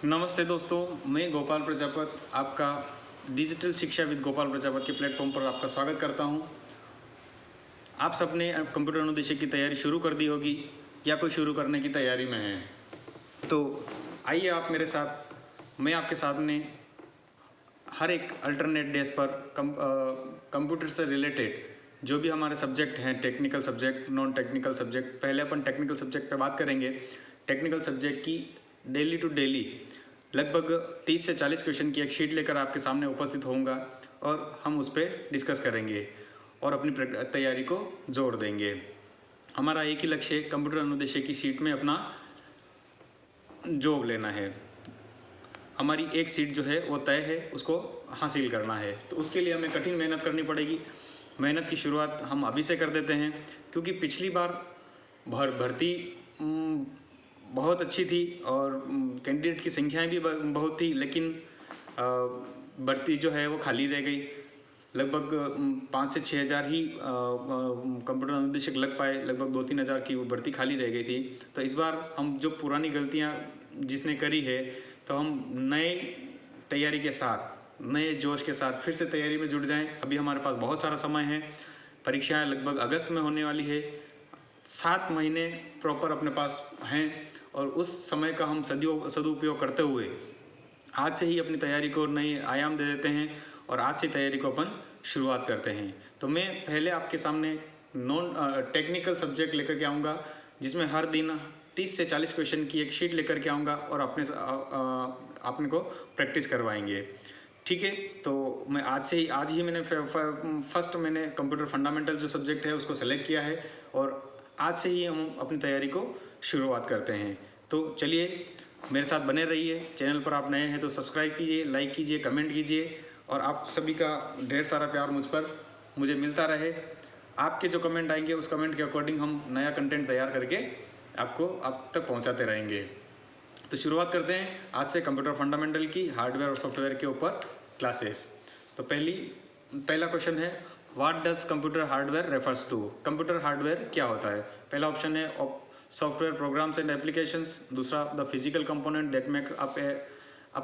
नमस्ते दोस्तों, मैं गोपाल प्रजापत आपका डिजिटल शिक्षा विद गोपाल प्रजापत के प्लेटफॉर्म पर आपका स्वागत करता हूं। आप सबने कंप्यूटर अनुदेशक की तैयारी शुरू कर दी होगी या कोई शुरू करने की तैयारी में है, तो आइए आप मेरे साथ, मैं आपके सामने हर एक अल्टरनेट डेज पर कंप्यूटर से रिलेटेड जो भी हमारे सब्जेक्ट हैं, technical subject, non technical subject, पहले अपन टेक्निकल सब्जेक्ट पे बात करेंगे। टेक्निकल सब्जेक्ट की डेली टू डेली लगभग 30 से 40 क्वेश्चन की एक शीट लेकर आपके सामने उपस्थित होऊंगा और हम उस पर डिस्कस करेंगे और अपनी तैयारी को जोड़ देंगे। हमारा एक ही लक्ष्य कंप्यूटर अनुदेशक की शीट में अपना जॉब लेना है। हमारी एक सीट जो है वो तय है, उसको हासिल करना है, तो उसके लिए हमें कठिन मेहनत करनी पड़ेगी। मेहनत की शुरुआत हम अभी से कर देते हैं, क्योंकि पिछली बार भर्ती बहुत अच्छी थी और कैंडिडेट की संख्याएं भी बहुत थी, लेकिन भर्ती जो है वो खाली रह गई। लगभग 5 से 6 हज़ार ही कंप्यूटर अनुदेशक लग पाए, लगभग 2-3 हज़ार की वो भर्ती खाली रह गई थी। तो इस बार हम जो पुरानी गलतियां जिसने करी है, तो हम नए तैयारी के साथ, नए जोश के साथ फिर से तैयारी में जुट जाएं। अभी हमारे पास बहुत सारा समय है, परीक्षाएं लगभग अगस्त में होने वाली है, 7 महीने प्रॉपर अपने पास हैं और उस समय का हम सदुपयोग करते हुए आज से ही अपनी तैयारी को नए आयाम दे देते हैं और आज से तैयारी को अपन शुरुआत करते हैं। तो मैं पहले आपके सामने नॉन टेक्निकल सब्जेक्ट लेकर के आऊँगा, जिसमें हर दिन 30 से 40 क्वेश्चन की एक शीट लेकर के आऊँगा और अपने को प्रैक्टिस करवाएंगे। ठीक है, तो मैं आज ही मैंने फर्स्ट मैंने कंप्यूटर फंडामेंटल जो सब्जेक्ट है उसको सेलेक्ट किया है और आज से ही हम अपनी तैयारी को शुरुआत करते हैं। तो चलिए मेरे साथ बने रहिए। चैनल पर आप नए हैं तो सब्सक्राइब कीजिए, लाइक कीजिए, कमेंट कीजिए और आप सभी का ढेर सारा प्यार मुझे मिलता रहे। आपके जो कमेंट आएंगे उस कमेंट के अकॉर्डिंग हम नया कंटेंट तैयार करके आपको आप तक पहुंचाते रहेंगे। तो शुरुआत करते हैं आज से कंप्यूटर फंडामेंटल की हार्डवेयर और सॉफ्टवेयर के ऊपर क्लासेस। तो पहला क्वेश्चन है, what does computer hardware refers to? Computer hardware क्या होता है? पहला ऑप्शन है सॉफ्टवेयर प्रोग्राम्स एंड एप्लीकेशंस, दूसरा the physical component that make up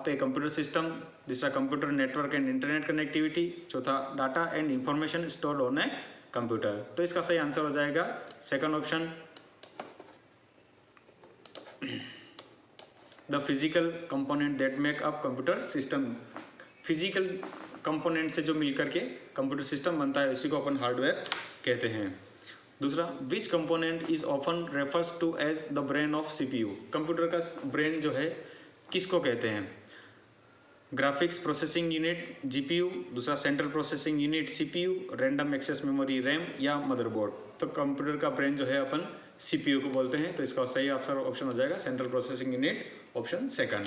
a computer system, तीसरा computer network and internet connectivity, चौथा data and information stored on a computer. तो इसका सही आंसर हो जाएगा second option, the physical component that make up computer system. Physical component से जो मिलकर के कंप्यूटर सिस्टम बनता है उसी को अपन हार्डवेयर कहते हैं। दूसरा, which component is often refers to as the brain of CPU? Computer का ब्रेन जो है किसको कहते हैं? ग्राफिक्स प्रोसेसिंग यूनिट जीपीयू, दूसरा central processing unit CPU, random access memory RAM या मदरबोर्ड। तो कंप्यूटर का ब्रेन जो है अपन सीपीयू को बोलते हैं, तो इसका सही ऑप्शन हो जाएगा central processing unit, option second.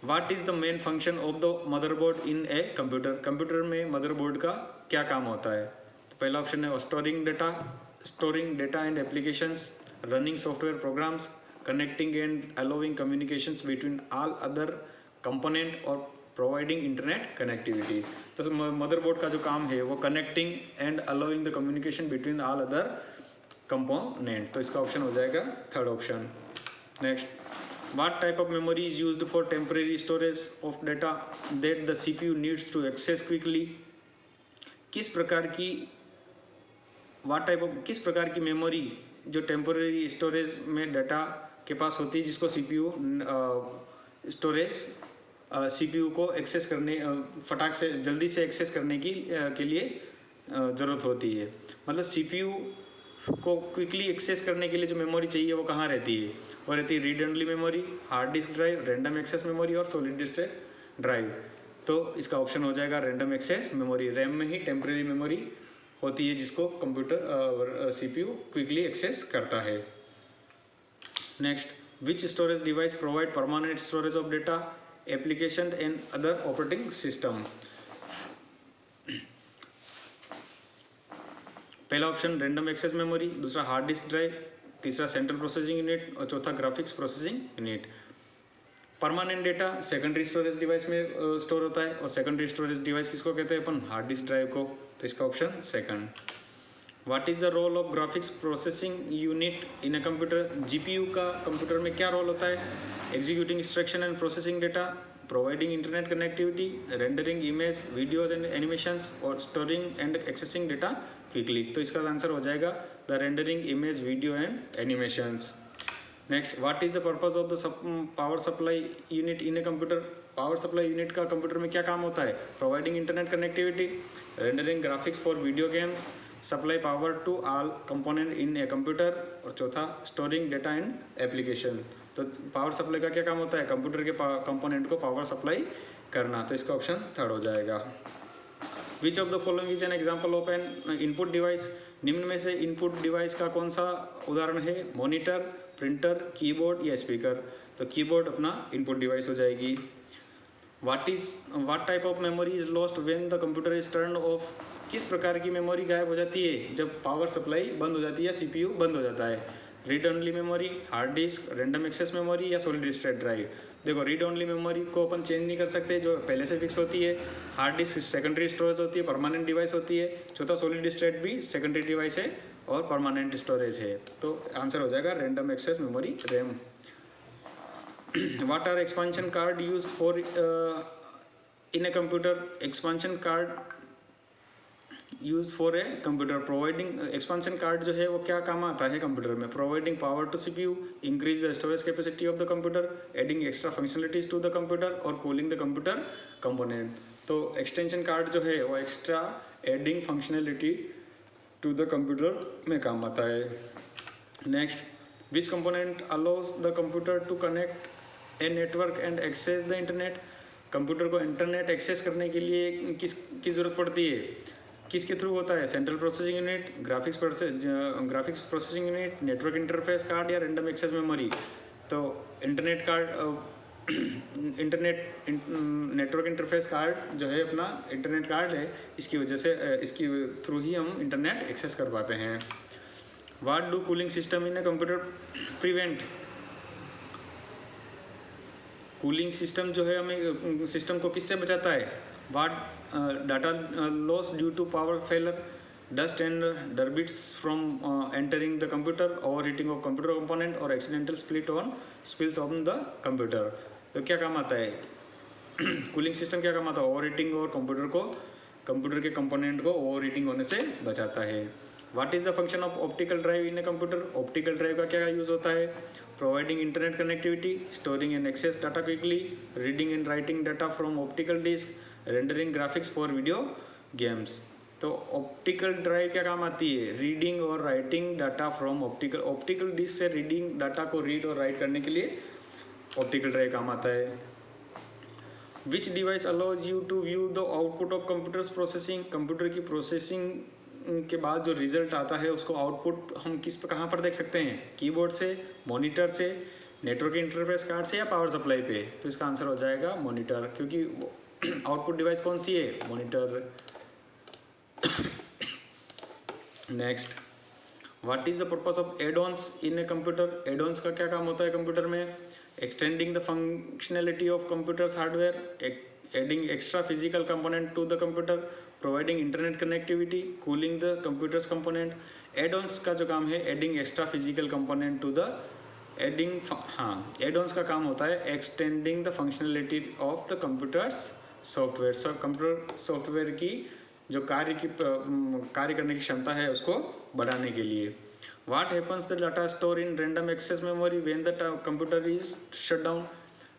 What is the main function of the motherboard in a computer? Computer में मदरबोर्ड का क्या काम होता है? तो पहला ऑप्शन है storing data and applications, running software programmes, connecting and allowing communications between all other component और प्रोवाइडिंग इंटरनेट कनेक्टिविटी। तो मदरबोर्ड का जो काम है वो connecting and allowing the communication between all other component, तो इसका ऑप्शन हो जाएगा third option. Next, what type of memory is used for temporary storage of data that the CPU needs to access quickly? किस प्रकार की memory जो temporary storage में data के पास होती है, जिसको सीपीयू को एक्सेस करने फटाक से जल्दी से एक्सेस करने के लिए ज़रूरत होती है। मतलब सीपीयू को क्विकली एक्सेस करने के लिए जो मेमोरी चाहिए वो कहाँ रहती है? वो रहती है read only memory, hard disk drive, random access memory और सॉलिड स्टेट ड्राइव। तो इसका ऑप्शन हो जाएगा रैंडम एक्सेस मेमोरी। रैम में ही टेम्परेरी मेमोरी होती है जिसको कंप्यूटर सीपीयू क्विकली एक्सेस करता है। Next, which storage device provide permanent storage of data, application and other operating system? पहला ऑप्शन रैंडम एक्सेस मेमोरी, दूसरा हार्ड डिस्क ड्राइव, तीसरा central processing unit और चौथा graphics processing unit. Permanent data secondary storage device में store होता है और secondary storage device किसको कहते हैं अपन? हार्ड डिस्क ड्राइव को, तो इसका option second. What is the role of graphics processing unit in a computer, GPU का कंप्यूटर में क्या रोल होता है? Executing instruction and processing data, providing internet connectivity, rendering image videos and animations और storing and accessing data quickly. तो इसका answer हो जाएगा the rendering image video and animations. Next, what is the purpose of the power supply unit in a computer, power supply unit का computer में क्या काम होता है? Providing internet connectivity, rendering graphics for video games, supply power to all component in a computer, और चौथा storing data in application. तो power supply का क्या काम होता है? कंप्यूटर के कंपोनेंट को पावर सप्लाई करना। तो इसका ऑप्शन थर्ड हो जाएगा। Which of the following is an example of N input device, निम्न में से इनपुट डिवाइस का कौन सा उदाहरण है? मॉनिटर, प्रिंटर, कीबोर्ड या स्पीकर। तो कीबोर्ड अपना इनपुट डिवाइस हो जाएगी। What type of memory is lost when the computer is turn off, किस प्रकार की मेमोरी गायब हो जाती है जब पावर सप्लाई बंद हो जाती है या सीपीयू बंद हो जाता है? Read only memory, hard disk, random access memory या सॉलिड स्टेट ड्राइव। देखो, रीड ओनली मेमोरी को अपन चेंज नहीं कर सकते, जो पहले से फिक्स होती है। हार्ड डिस्क सेकेंडरी स्टोरेज होती है, परमानेंट डिवाइस होती है। चौथा सॉलिड स्टेट भी सेकेंडरी डिवाइस है और परमानेंट स्टोरेज है। तो आंसर हो जाएगा random access memory, RAM. What are expansion card used for in a computer? Expansion card used for a computer, providing expansion card जो है वो क्या काम आता है कंप्यूटर में? Providing power to CPU, increase the storage capacity of the computer, adding extra functionalities to the computer और cooling the computer component। तो extension card जो है वो extra adding functionality to the computer में काम आता है। Next, which component allows the computer to connect a network and access the internet, computer को इंटरनेट एक्सेस करने के लिए किसकी ज़रूरत पड़ती है? किसके थ्रू होता है? Central processing unit, graphics processing unit, network interface card या रैंडम एक्सेस मेमोरी। तो internet card network interface card जो है अपना इंटरनेट कार्ड है, इसकी वजह से इसकी थ्रू ही हम इंटरनेट एक्सेस कर पाते हैं। What do cooling system in a computer prevent, cooling system जो है हमें सिस्टम को किससे बचाता है? What data loss due to power failure, dust and debris from entering the computer, over heating of computer component और accidental spills on the computer. तो क्या काम आता है कूलिंग सिस्टम? क्या काम आता है? ओवर हीटिंग और कंप्यूटर के कंपोनेंट को ओवर हीटिंग होने से बचाता है। What is the function of optical drive in a computer, optical drive का क्या यूज़ होता है? Providing internet connectivity, storing and access data quickly, reading and writing data from optical disk, rendering graphics for video games. तो optical drive क्या काम आती है? Reading और writing data from optical disk से रीडिंग डाटा को रीड और write करने के लिए ऑप्टिकल ड्राइव काम आता है। Which device allows you to view the output of computers processing, computer की प्रोसेसिंग के बाद जो रिजल्ट आता है उसको आउटपुट हम कहाँ पर देख सकते हैं? कीबोर्ड से, मॉनिटर से, नेटवर्क इंटरफेस कार्ड से या पावर सप्लाई पे। तो इसका आंसर हो जाएगा मॉनिटर, क्योंकि आउटपुट डिवाइस कौन सी है? Monitor. Next, what is the purpose of add ons in a computer, add ons का क्या काम होता है कंप्यूटर में? Extending the functionality of computers hardware, adding extra physical component to the computer, providing internet connectivity, cooling the computers component. Add ons का जो काम है adding extra physical component to the add ons का काम होता है extending the functionality of the computers software, computer software की जो कार्य करने की क्षमता है उसको बढ़ाने के लिए। What happens the data store in random access memory when the computer is shut down,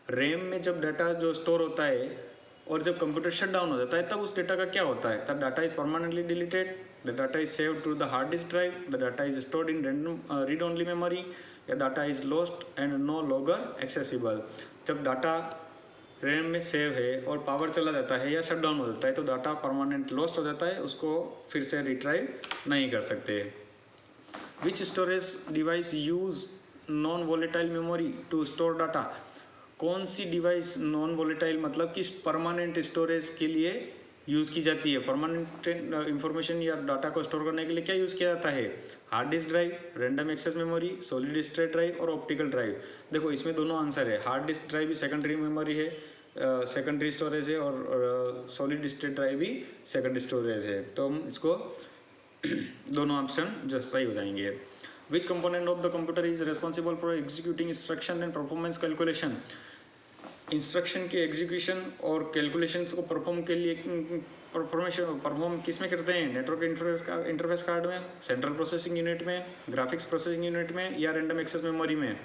RAM में जब डाटा जो स्टोर होता है और जब कंप्यूटर शट डाउन हो जाता है तब उस डेटा का क्या होता है? The data is permanently deleted, the data is saved to the hard disk drive, the data is stored in random read only memory, या data is lost and no longer accessible. जब data RAM में save है और power चला जाता है या shut down हो जाता है तो डाटा परमानेंट लॉस्ट हो जाता है, उसको फिर से रिट्राइव नहीं कर सकते। Which storage device use non volatile memory to store data, कौन सी डिवाइस नॉन वोलेटाइल मतलब कि परमानेंट स्टोरेज के लिए यूज़ की जाती है? परमानेंट इंफॉर्मेशन या डाटा को स्टोर करने के लिए क्या यूज़ किया जाता है? Hard disk drive, random access memory, solid state drive और ऑप्टिकल ड्राइव। देखो इसमें दोनों आंसर है, हार्ड डिस्क ड्राइव भी सेकेंडरी मेमोरी है, सेकेंडरी स्टोरेज है, और सॉलिड स्टेट ड्राइव भी सेकेंडरी स्टोरेज है। तो हम इसको दोनों ऑप्शन जो सही हो जाएंगे। विच component of the computer is responsible for executing instruction and performance calculation. Instruction के एग्जीक्यूशन और कैलकुलेशंस को परफॉर्म किस में करते हैं? नेटवर्क इंटरफेस कार्ड में, सेंट्रल प्रोसेसिंग यूनिट में, ग्राफिक्स प्रोसेसिंग यूनिट में या रैंडम एक्सेस मेमोरी में।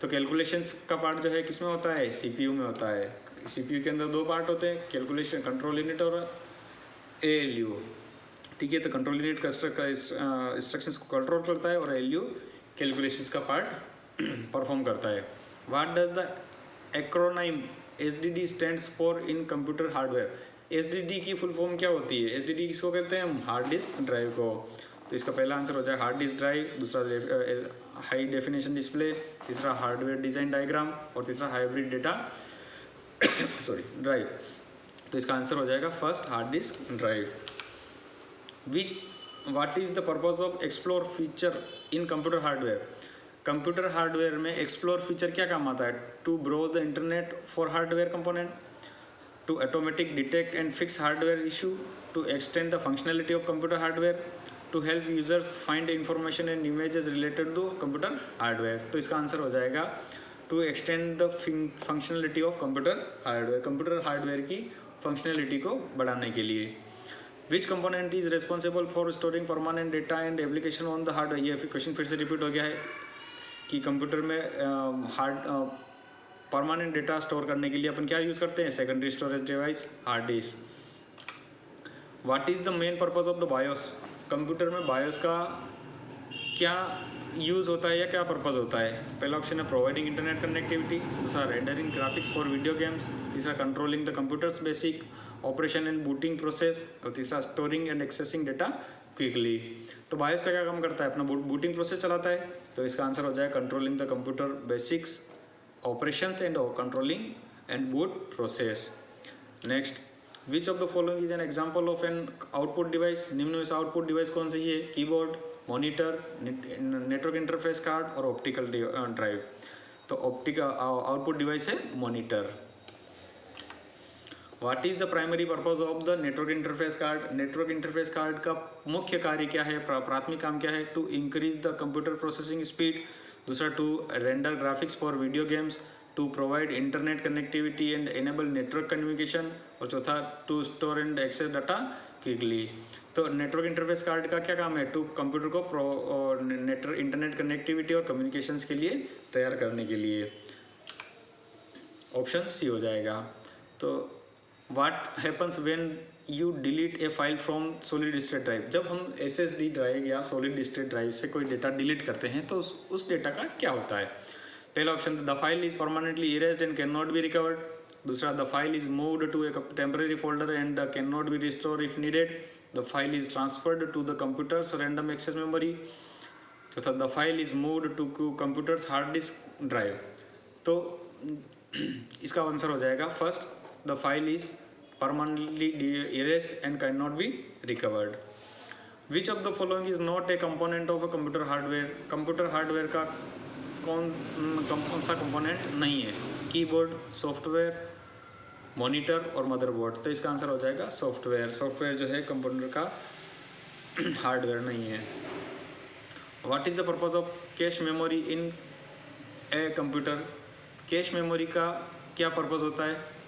तो कैलकुलेशंस का पार्ट जो है किस में होता है? सीपीयू में होता है। सीपीयू के अंदर दो पार्ट होते हैं, कैलकुलेशन कंट्रोल यूनिट और एएलयू। ठीक है, तो कंट्रोल यूनिट का इंस्ट्रक्शंस को कंट्रोल करता है और एएलयू कैलकुलेशंस का पार्ट परफॉर्म करता है। What does the acronym SDD stands for in computer hardware. SDD की फुल फॉर्म क्या होती है? एसडीडी किसको कहते हैं हम? हार्ड डिस्क ड्राइव को। तो इसका पहला आंसर हो जाएगा हार्ड डिस्क ड्राइव, दूसरा हाई डेफिनेशन डिस्प्ले, तीसरा हार्डवेयर डिजाइन डायग्राम और तीसरा हाइब्रिड डेटा सॉरी ड्राइव। तो इसका आंसर हो जाएगा first hard disk drive. What is the purpose of explore feature in computer hardware. Computer hardware में एक्सप्लोर फीचर क्या काम आता है? To browse the internet for hardware component, to automatic detect and fix hardware issue, to extend the functionality of computer hardware, to help users find information and images related to computer hardware. तो इसका answer हो जाएगा to extend the functionality of computer hardware, computer hardware की functionality को बढ़ाने के लिए। विच component is responsible for storing permanent data and application on the hardware. ये क्वेश्चन फिर से रिपीट हो गया है कि कंप्यूटर में परमानेंट डेटा स्टोर करने के लिए अपन क्या यूज़ करते हैं? Secondary storage device, hard disk. What is the main purpose of the BIOS. Computer में बायोस का क्या यूज़ होता है या क्या पर्पज़ होता है? पहला ऑप्शन है प्रोवाइडिंग इंटरनेट कनेक्टिविटी, दूसरा rendering graphics for video games, तीसरा controlling the computer's basic operation and booting process और तीसरा storing and accessing data quickly. तो बायोस का क्या काम करता है? अपना बूटिंग प्रोसेस चलाता है। तो इसका आंसर हो जाएगा controlling the computer basics operations and controlling and boot process. Next, which of the following is an example of an output device. निम्न में से आउटपुट डिवाइस कौन सी है? Keyboard, monitor, network interface card और ऑप्टिकल ड्राइव। तो optical output device है monitor. What is the primary purpose of the network interface card. Network interface card का मुख्य कार्य क्या है? प्राथमिक काम क्या है? To increase the computer processing speed, दूसरा to render graphics for video games, to provide internet connectivity and enable network communication और चौथा to store and access data quickly. तो नेटवर्क इंटरफेस कार्ड का क्या काम है? टू कंप्यूटर को network internet connectivity और कम्युनिकेशंस के लिए तैयार करने के लिए। ऑप्शन सी हो जाएगा। तो what happens when you delete A file from solid state drive. जब हम एसएसडी ड्राइव या सॉलिड स्टेट ड्राइव से कोई डेटा डिलीट करते हैं तो उस डेटा का क्या होता है? पहला option, the file is permanently erased and can not be recovered, दूसरा the file is moved to a temporary folder and can not be restore if needed, the file is transferred to the computer's random access memory, चौथा the file is moved to computer's hard disk drive. तो इसका answer हो जाएगा first, the file is permanently erased and cannot be recovered. Which of the following is not a component of a computer hardware? Computer hardware का कौन सा component नहीं है? Keyboard, software, monitor और मदरबोर्ड। तो इसका आंसर हो जाएगा सॉफ्टवेयर। सॉफ्टवेयर जो है कंप्यूटर का हार्डवेयर नहीं है। What is the purpose of cache memory in a computer. Cache memory का क्या पर्पज होता है?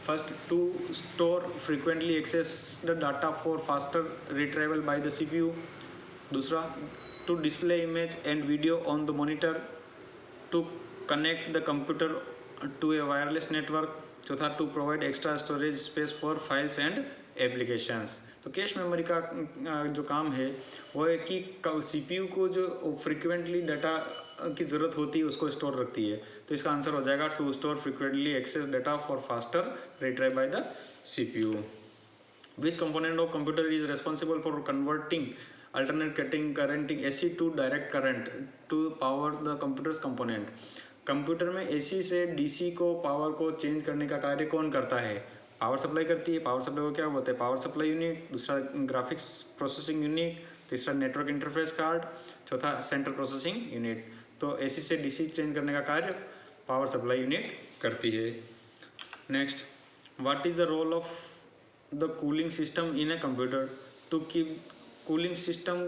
First, to store frequently access the data for faster retrieval by the CPU, दूसरा to display image and video on the monitor, to connect the computer to a wireless network, चौथा to provide extra storage space for files and applications. तो cache memory का जो काम है वो है कि सीपीयू को जो फ्रीक्वेंटली डाटा की ज़रूरत होती है उसको स्टोर रखती है। तो इसका आंसर हो जाएगा to store frequently access data for faster retrieve by the CPU. Which component of computer is responsible for converting alternating currenting AC to direct current to power the computers component. Computer में AC से DC को power को change करने का कार्य कौन करता है? पावर सप्लाई करती है। पावर सप्लाई को क्या बोलते हैं? पावर सप्लाई यूनिट, दूसरा ग्राफिक्स प्रोसेसिंग यूनिट, तीसरा नेटवर्क इंटरफेस कार्ड, चौथा सेंट्रल प्रोसेसिंग यूनिट। तो एसी से डीसी चेंज करने का कार्य पावर सप्लाई यूनिट करती है। Next, what is the role of the cooling system in a computer? To keep cooling system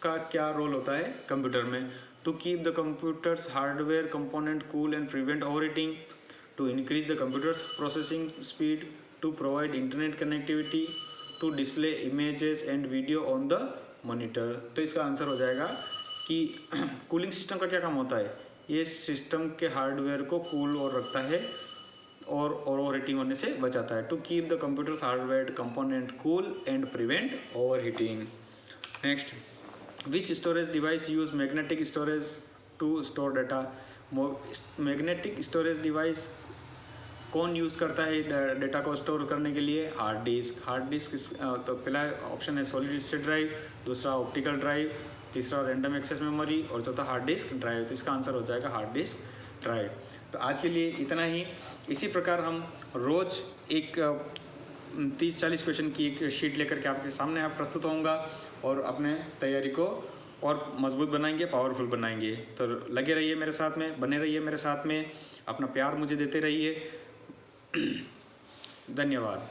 का क्या रोल होता है कंप्यूटर में? To keep the computers hardware component cool and prevent overheating, to increase the computers processing speed, to provide internet connectivity, to display images and video on the monitor. तो इसका answer हो जाएगा कि cooling system का क्या काम होता है? ये सिस्टम के हार्डवेयर को कूल और रखता है और ओवर हीटिंग होने से बचाता है। To keep the computers hardware component cool and prevent overheating. Next, which storage device use magnetic storage to store data? Magnetic storage device कौन यूज़ करता है डाटा को स्टोर करने के लिए? Hard disk. हार्ड डिस्क तो पहला option है सॉलिड स्टेट ड्राइव, दूसरा ऑप्टिकल ड्राइव, तीसरा रैंडम एक्सेस मेमोरी और चौथा हार्ड डिस्क ड्राइव। तो इसका आंसर हो जाएगा हार्ड डिस्क ड्राइव। तो आज के लिए इतना ही। इसी प्रकार हम रोज़ एक 30-40 क्वेश्चन की एक शीट लेकर के आपके सामने आप प्रस्तुत होऊंगा और अपने तैयारी को और मजबूत बनाएंगे, पावरफुल बनाएंगे। तो लगे रहिए मेरे साथ में, बने रहिए मेरे साथ में, अपना प्यार मुझे देते रहिए। धन्यवाद।